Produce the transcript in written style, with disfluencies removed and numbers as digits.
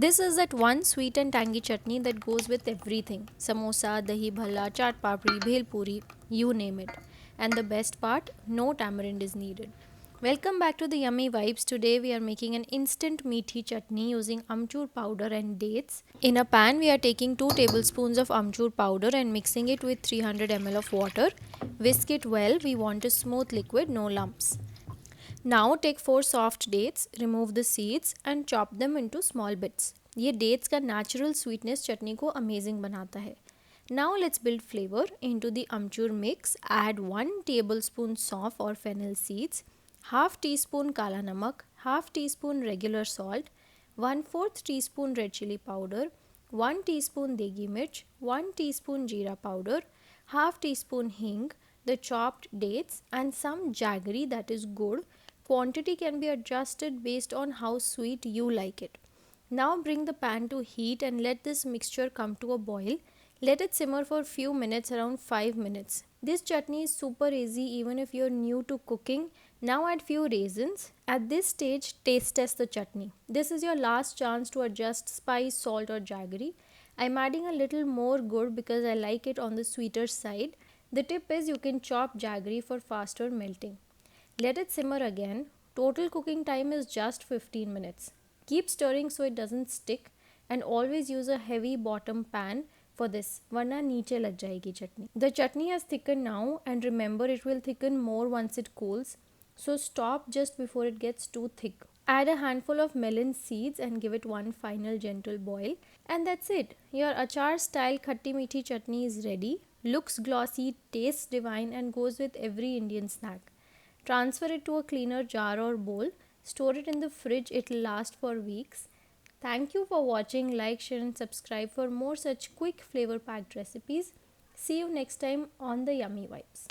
This is that one sweet and tangy chutney that goes with everything. Samosa, dahi, bhalla, chaat papri, bhel puri, you name it. And the best part, no tamarind is needed. Welcome back to the Yummy Vibes. Today we are making an instant meathi chutney using amchur powder and dates. In a pan we are taking 2 tablespoons of amchur powder and mixing it with 300 ml of water. Whisk it well. We want a smooth liquid, no lumps. Now take 4 soft dates, remove the seeds and chop them into small bits. ये dates का natural sweetness चटनी को amazing बनाता है. Now let's build flavor. Into the amchur mix, add 1 tablespoon sauf or fennel seeds, half teaspoon kala namak, half teaspoon regular salt, 1/4 teaspoon red chili powder, 1 teaspoon degi mirch, 1 teaspoon jeera powder, half teaspoon hing, the chopped dates and some jaggery, that is gur. Quantity can be adjusted based on how sweet you like it. Now bring the pan to heat and let this mixture come to a boil. Let it simmer for few minutes, around 5 minutes. This chutney is super easy even if you're new to cooking. Now add few raisins. At this stage, taste test the chutney. This is your last chance to adjust spice, salt or jaggery. I'm adding a little more gur because I like it on the sweeter side. The tip is you can chop jaggery for faster melting. Let it simmer again. Total cooking time is just 15 minutes. Keep stirring so it doesn't stick and always use a heavy bottom pan for this, वरना नीचे लग जाएगी चटनी. The chutney has thickened now and remember it will thicken more once it cools. So stop just before it gets too thick. Add a handful of melon seeds and give it one final gentle boil. And that's it. Your achar style Khatti Meethi Chutney is ready. Looks glossy, tastes divine and goes with every Indian snack. Transfer it to a cleaner jar or bowl. Store it in the fridge, it will last for weeks. Thank you for watching. Like, share and subscribe for more such quick flavor packed recipes. See you next time on the Yummy Vibes.